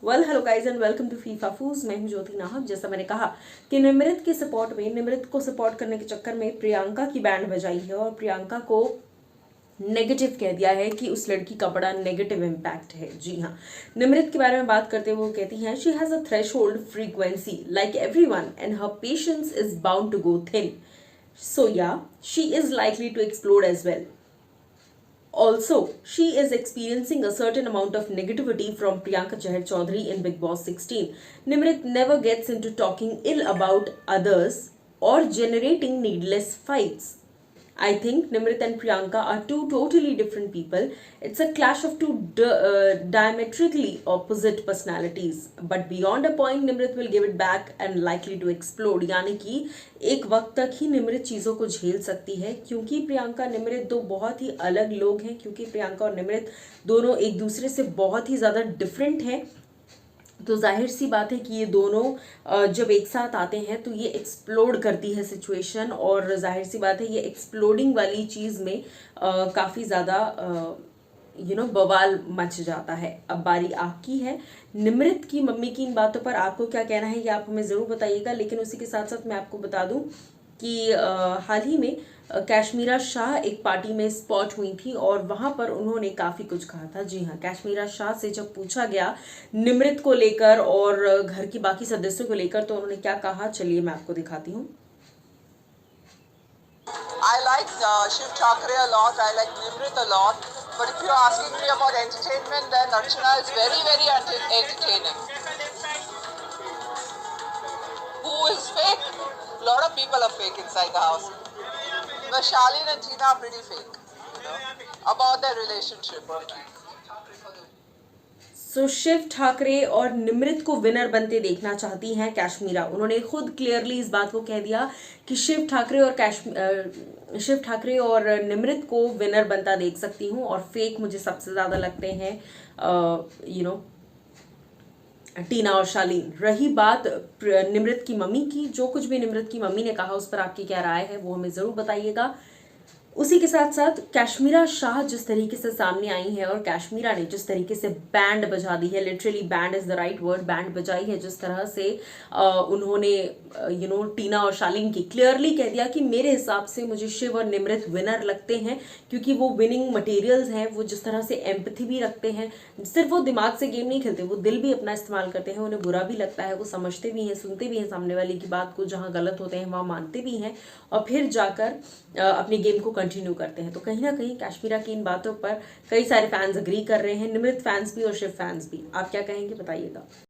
Hello guys and welcome to फीफा फूज। मैं हूं ज्योति नाहक। जैसा मैंने कहा कि निमृत के सपोर्ट में, निमृत को सपोर्ट करने के चक्कर में प्रियंका की बैंड बजाई है और प्रियंका को नेगेटिव कह दिया है कि उस लड़की का बड़ा नेगेटिव इम्पैक्ट है। जी हाँ, निमृत के बारे में बात करते हुए वो कहती हैं, she has a threshold frequency like everyone and her patience is bound to go thin, so yeah she is likely to explode as well. Also, she is experiencing a certain amount of negativity from Priyanka Chahar Chaudhary in Bigg Boss 16. Nimrit never gets into talking ill about others or generating needless fights. I think Nimrit and Priyanka are two totally different people. It's a clash of two diametrically opposite personalities. But beyond a point, Nimrit will give it back and likely to explode. यानी कि एक वक्त तक ही निमृत चीज़ों को झेल सकती है, क्योंकि प्रियंका निमृत दो बहुत ही अलग लोग हैं, क्योंकि प्रियंका और निमृत दोनों एक दूसरे से बहुत ही ज़्यादा डिफरेंट हैं। तो जाहिर सी बात है कि ये दोनों जब एक साथ आते हैं तो ये एक्सप्लोड करती है सिचुएशन, और जाहिर सी बात है ये एक्सप्लोडिंग वाली चीज़ में काफ़ी ज़्यादा बवाल मच जाता है। अब बारी आपकी है। निमृत की मम्मी की इन बातों पर आपको क्या कहना है ये आप हमें ज़रूर बताइएगा। लेकिन उसी के साथ साथ मैं आपको बता दूं कि हाल ही में कैशमीरा शाह एक पार्टी में स्पॉट हुई थी और वहां पर उन्होंने काफ़ी कुछ कहा था। जी हाँ, कैशमीरा शाह से जब पूछा गया निमृत को लेकर और घर की बाकी सदस्यों को लेकर तो उन्होंने क्या कहा, चलिए मैं आपको दिखाती हूँ। I like Shiv Thakre a lot. I like Nimrit a lot. But if you're asking me about entertainment, then Archana is very, very entertaining. Who is fake? A lot of people are fake inside the house. But Charlene and Tina are pretty fake, about their relationship. सो शिव ठाकरे और निमृत को winner बनते देखना चाहती हैं कैशमीरा। उन्होंने खुद clearly इस बात को कह दिया कि शिव ठाकरे और निमृत को विनर बनता देख सकती हूँ, और फेक मुझे सबसे ज़्यादा लगते हैं टीना और शालीन। रही बात निमृत की मम्मी की, जो कुछ भी निमृत की मम्मी ने कहा उस पर आपकी क्या राय है वो हमें ज़रूर बताइएगा। उसी के साथ साथ कैशमीरा शाह जिस तरीके से सामने आई है और कैशमीरा ने जिस तरीके से बैंड बजा दी है, literally band is the right word, band बजाई है, जिस तरह से उन्होंने टीना और शालीन की क्लियरली कह दिया कि मेरे हिसाब से मुझे शिव और निमृत विनर लगते हैं, क्योंकि वो विनिंग मटेरियल्स हैं। वो जिस तरह से एम्पैथी भी रखते हैं, सिर्फ वो दिमाग से गेम नहीं खेलते, वो दिल भी अपना इस्तेमाल करते हैं। उन्हें बुरा भी लगता है, वो समझते भी हैं, सुनते भी हैं सामने वाले की बात को, जहाँ गलत होते हैं वहाँ मानते भी हैं और फिर जाकर अपने गेम को कंटिन्यू करते हैं। तो कहीं ना कहीं कैशमीरा की इन बातों पर कई सारे फैंस अग्री कर रहे हैं, निमृत फैंस भी और शिव फैंस भी। आप क्या कहेंगे बताइएगा।